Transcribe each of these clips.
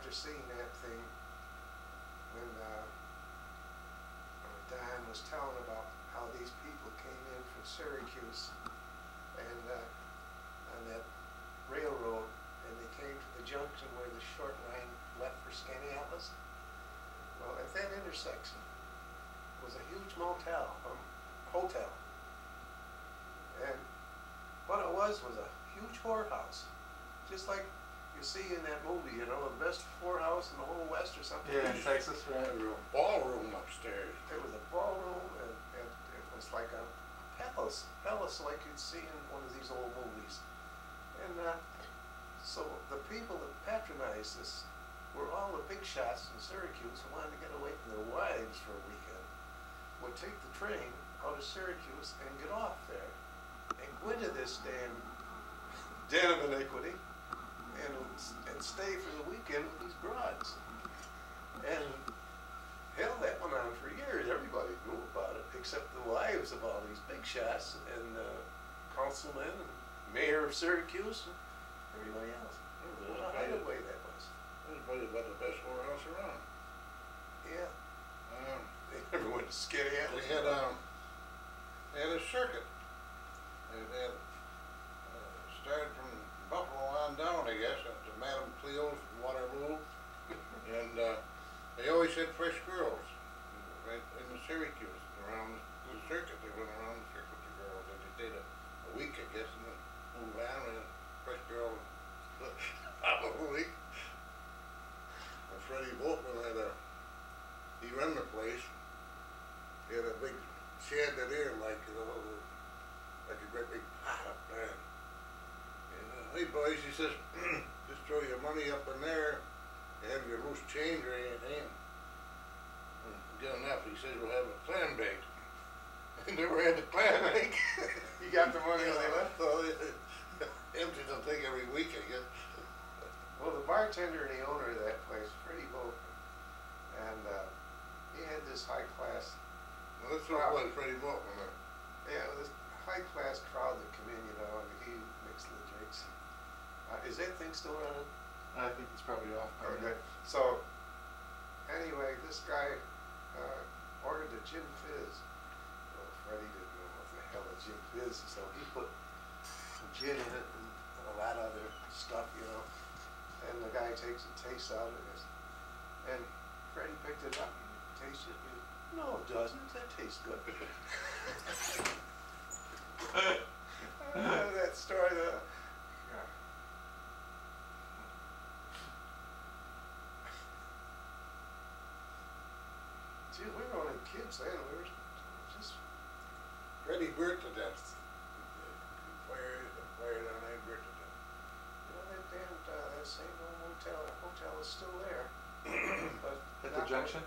after seeing that thing, when Don was telling about how these people came in from Syracuse and on that railroad, and they came to the junction where the short line left for Skaneateles. Well, at that intersection was a huge hotel, and what it was a huge whorehouse, just like you see in that movie, you know, the best whorehouse in the whole West or something. Yeah, in Texas, right? There was a ballroom upstairs. There was a ballroom, and it was like a palace like you'd see in one of these old movies. And so the people that patronized this were all the big shots in Syracuse who wanted to get away from their wives for a weekend, would take the train out of Syracuse and get off there and go into this damn den of iniquity and stay for the weekend with these broads. And hell, that went on for years. Everybody knew about it, except the wives of all these big shots and councilmen and mayor of Syracuse and everybody else. What a hideaway that was. That was probably about the best whorehouse around. Yeah. They never went to Skaneateles. They had a circuit. They had started from Buffalo on down, I guess, up to Madame Cleo's in Waterloo. And they always had fresh girls right in the Syracuse around the circuit. They went around the circuit with the girls. And they stayed a week, I guess, and then moved on with a fresh girl out of a week. And Freddie Volkman he ran the place. He had a big chandelier, like, you know, like a great big pot up there. And hey boys, he says, just throw your money up in there. You have your loose change or anything. Good enough, he says we'll have a clam bake. And never had the clam bake. You got the money when they left? So empties will take every week, I guess. Well, the bartender and the owner of that place, Freddie Volkman, and he had this high class. Well, that's what was Freddie Volkman. Yeah, this high class crowd that come in, you know, and he mixed the drinks. Is that thing still running? I think it's probably off by now. Okay. So, anyway, this guy ordered a gin fizz. Well, Freddie didn't know what the hell a gin fizz, so he put gin in it and a lot of other stuff, you know. And the guy takes a taste out of it, and Freddie picked it up and tasted it. And, no, it doesn't. That tastes good. That story, gee, we were only kids then. We were just. Freddie burnt to death. Fire down there, burnt to death. You know, that damn, that same old hotel is still there. But At the junction?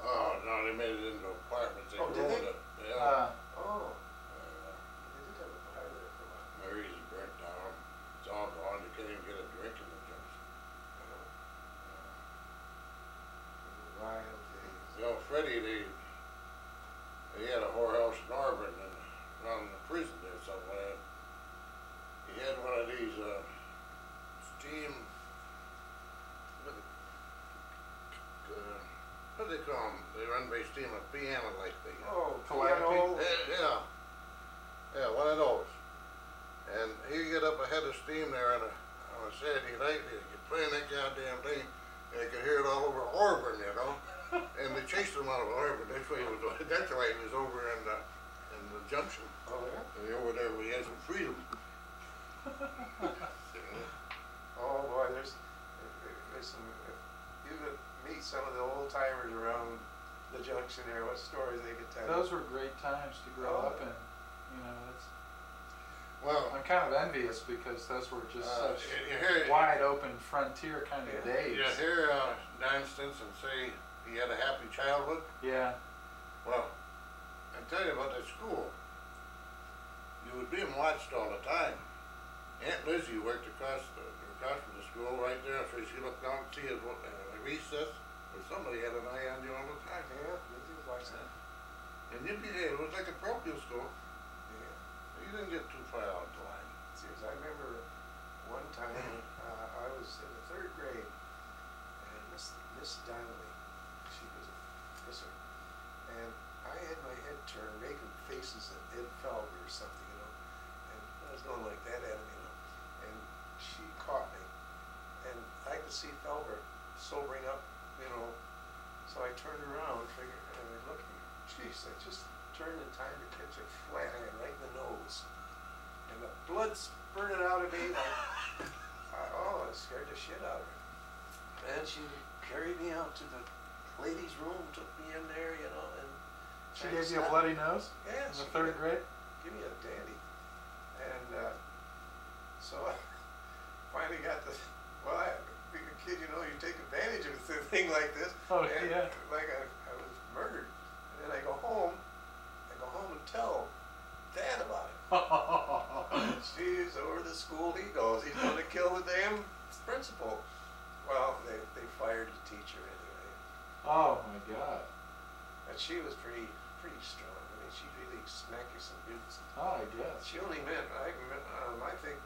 Oh, no, they made it into apartments. They Oh, did ruined they? it. Yeah. Oh. They did have a bar there for a while. Mary's burnt down. It's all gone. You can't even get a drink in the junction. Wild days. You know, Freddie, they had a whorehouse in Auburn and around the prison there somewhere. He had one of these steam, what do they call them? They run by steam, a piano-like thing. Oh, Calliope? piano. Yeah, one of those. And he'd get up ahead of steam there on a Saturday night, he'd get playing that goddamn thing, and you could hear it all over Auburn, you know. And they chased him out of Auburn. That's why he was over in the junction. Oh, yeah? And over there where he had some freedom. Oh, boy, there's some, if you could meet some of the old timers around the junction there, what stories they could tell you. Those were great times to grow up in. You know, Well, I'm kind of envious because those were just such you hear, wide open frontier kind of days. you hear Don Stinson say he had a happy childhood. Yeah. Well, I tell you about that school. You would be watched all the time. Aunt Lizzie worked across from the school right there, so she looked out and see at recess, or somebody had an eye on you all the time. Yeah, Lizzie was watching that. And you'd be there. It was like a parochial school. Yeah. You didn't get too far out the line. Seriously, I remember one time I was in the 3rd grade, and to see Felber sobering up, you know. So I turned around, figured, and I looked, and geez, I just turned in time to catch a flat hand right in the nose. And the blood spurted out of me like, it scared the shit out of her. And she carried me out to the ladies' room, took me in there, you know, and She gave you a bloody nose? Yeah, In the third grade? give me a dandy. And so I finally got the, being a kid, you know, you take advantage of a thing like this. Oh, and yeah. Like I was murdered. And then I go home and tell Dad about it. Jeez, over the school he goes. He's going to kill the damn principal. Well, they fired the teacher anyway. Oh my God. But she was pretty strong. I mean, she'd really smack you some boots. Oh, I guess. She only meant, I think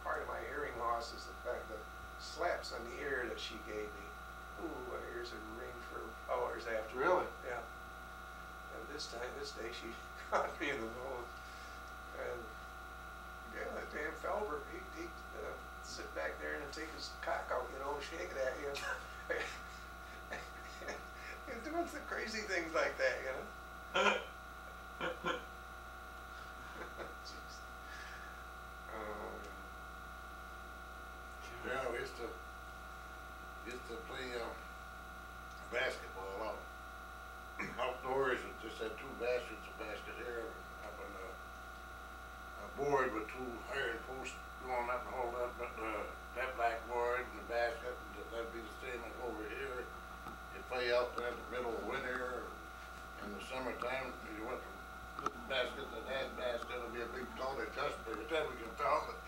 part of my hearing loss is the fact that slaps on the ear that she gave me. Ooh, my ears would ring for hours after. Really? Yeah. And this day she caught me in the nose. And yeah, that damn Felber, he'd sit back there and take his cock out, you know, and shake it at you. He's doing some crazy things like that, you know. Jeez. Oh, Yeah, we used to play basketball out outdoors. It just had two baskets, a basket here, up on a board with two iron posts going up and hold up that blackboard and the basket, and that'd be the same as over here. You play out there in the middle of winter, in the summertime, you went from this basket to that basket. It'll be a big tall adjustment. By the time we can tell it,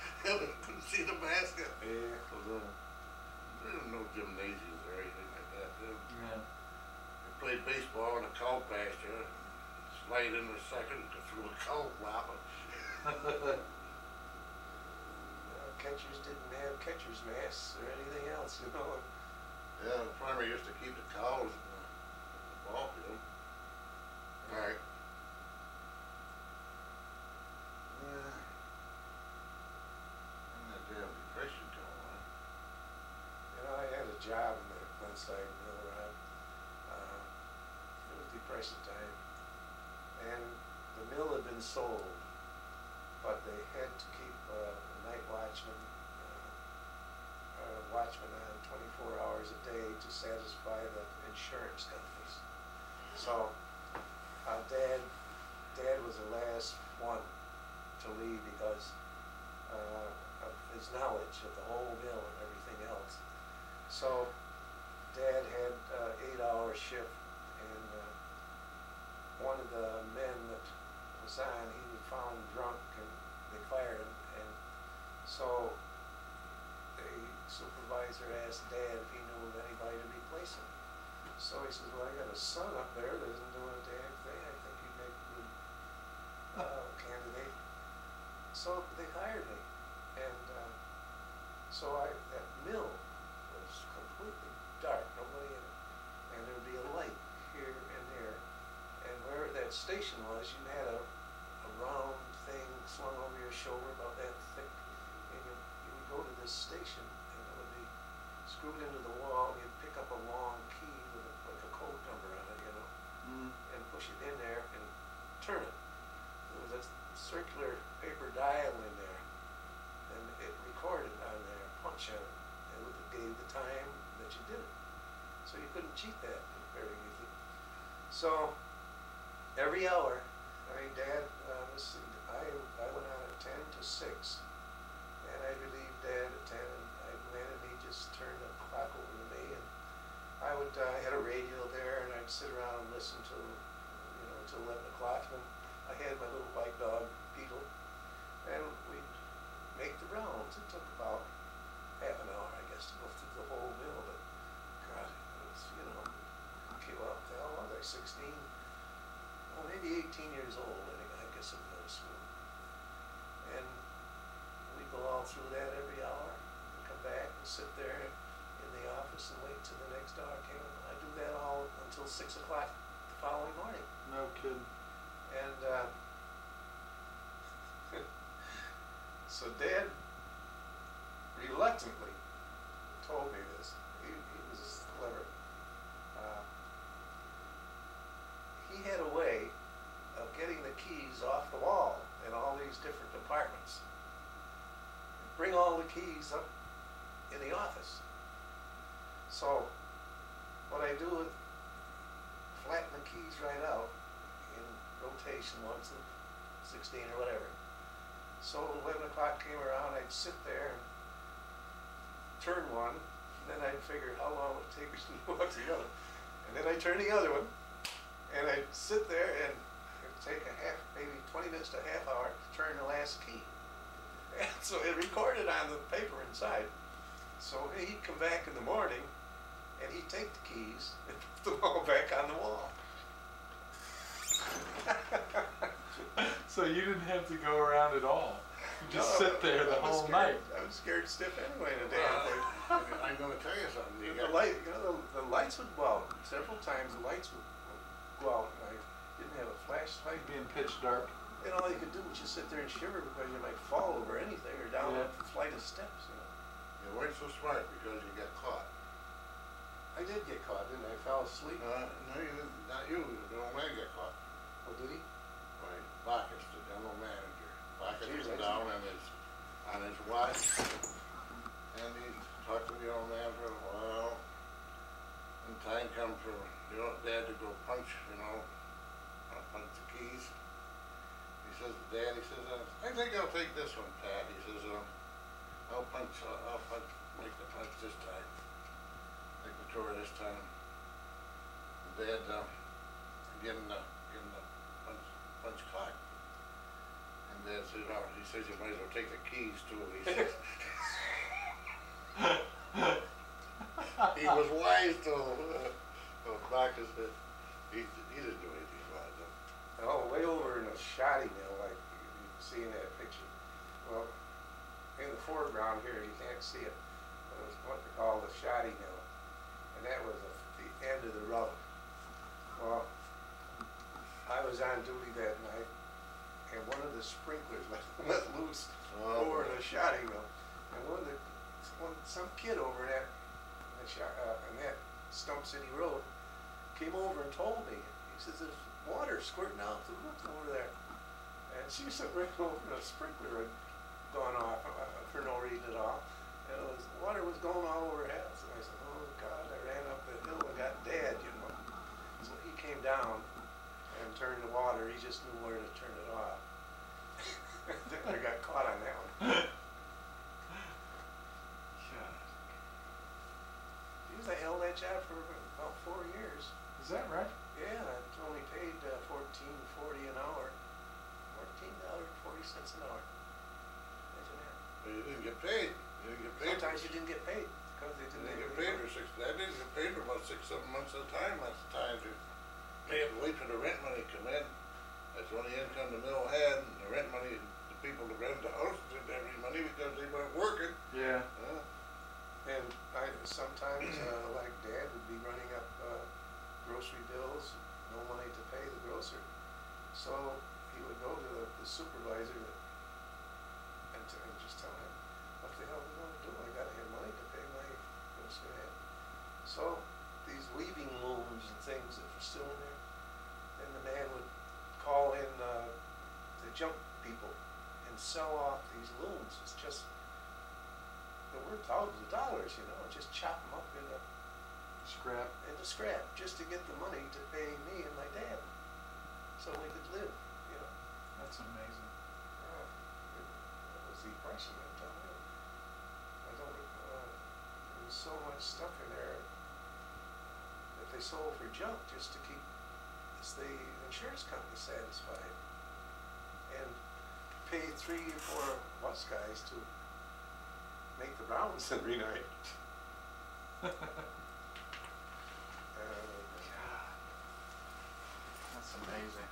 couldn't see the basket. yeah. There was no gymnasiums or anything like that. Yeah. We played baseball in a cow pasture, slide in the second, go through a cow flopping. Catchers didn't have catcher's masks or anything else, you know. Yeah, the farmer used to keep the cows in the ball field. All right. Yeah. And that damn depression going on. You know, I had a job in the Glenside mill, Rob. It was depression time. And the mill had been sold, but they had to keep a night watchman on 24 hours a day to satisfy the insurance companies. So, Dad was the last one to leave because of his knowledge of the whole mill and everything else. So, Dad had 8-hour shift, and one of the men that was on, he was found drunk, and they fired him. And so the supervisor asked Dad if he knew of anybody to replace him. So he says, well, I got a son up there that isn't doing a damn thing. I think he'd make a good candidate. So they hired me. And so that mill was completely dark, nobody in it. And there would be a light here and there. And where that station was, you had a round thing slung over your shoulder about that thick. And you would go to this station, and it would be screwed into the wall. You'd pick up a long key with like a code number on it, you know, and push it in there and turn it. There was a circular paper dial in there, and it recorded on there, punch on it, and it gave the time that you did it. So you couldn't cheat that very easily. So every hour, I mean, Dad, I went on at 10 to 6, and I relieved Dad at 10, and I went and he just turned the clock over to me, and I had a radio there, and I'd sit around and listen to, you know, until 11 o'clock, and I had my little white dog, Beetle, and we'd make the rounds. It took about half an hour, I guess, to go through the whole mill, but God, it was, you know, okay, well, how was I, 16? Well, maybe 18 years old, I guess, in middle school. And we'd go all through that every hour, and come back and sit there in the office and wait till the next hour came. I do that all until 6 o'clock the following morning. No kidding. And so Dad reluctantly told me this. He was clever. Uh, he had a way of getting the keys off the wall in all these different departments. Bring all the keys up in the office. So what I do is flatten the keys right out in rotation, once of 16 or whatever. So 11 o'clock came around, I'd sit there and turn one, and then I'd figure how long it would take to look the other. And then I'd turn the other one, and I'd sit there and it'd take maybe 20 minutes to a half hour to turn the last key. And so it recorded on the paper inside. So he'd come back in the morning, and he'd take the keys and put them all back on the wall. So you didn't have to go around at all. You just No, sit there the I was whole scared. night. I was scared stiff anyway in the damn thing. I'm gonna tell you something. You The got, light, the lights would go out. Several times the lights would go out, and I didn't have a flashlight. Being pitch dark. And all you could do was just sit there and shiver because you might fall over anything or down Yeah. a flight of steps, you know. you weren't so smart because you got caught. I did get caught, didn't I? I fell asleep. No, you didn't, not you, the old man got caught. Oh, did he? By Bacchus, the general manager. Bacchus Jeez, was I down on his watch, and he talked to the old man for a while. And time come for Dad to go punch, punch the keys. He says to Dad, I think I'll take this one, Pat. He says, I'll make the punch this time. Make the tour this time. And Dad, give him the punch clock. And Dad says, he says you might as well take the keys too. He says, he was wise to Bacchus that he didn't do anything about it. Oh, way over in the shoddy mill, like you can see in that picture. Well, in the foreground here, you can't see it, but it was what they call the shoddy mill. And that was the end of the road. Well, I was on duty that night, and one of the sprinklers let loose over in the shoddy mill. And some kid over in that Stump City Road came over and told me. He says, there's water squirting out the roof over there. And she said, right over, the sprinkler had gone off for no reason at all. And water was going all over her house. And I said, oh God, I ran up the hill and got Dad, you know. So he came down and turned the water. He just knew where to turn it off. Then I got caught on that one. Geez, I held that job for about 4 years. Is that right? Yeah, I only paid $14.40 an hour. $14.40 an hour. Imagine that. But you didn't get paid. You didn't get paid. Sometimes you didn't get paid because they didn't get have paid any for money. I didn't get paid for about 6-7 months at a time last time. They had to wait for the rent money to come in. That's the only income the mill had, and the rent money, the people that rented the houses didn't have any money because they weren't working. Yeah. And I sometimes, like Dad, would be running up grocery bills, no money to pay the grocer. So he would go to the supervisor and just tell him, what the hell are we going to do? I got to have money to pay my grocery man. So these weaving looms and things that were still in there, then the man would call in the junk people and sell off these looms. It's just, they're worth thousands of dollars, you know, just chop them up into scrap just to get the money to pay me and my dad so we could live, you know. That's amazing. Yeah, it was the depression, I'm telling you. There was so much stuff in there that they sold for junk just to keep the insurance company satisfied, and paid 3 or 4 bus guys to make the rounds every night. God. That's amazing.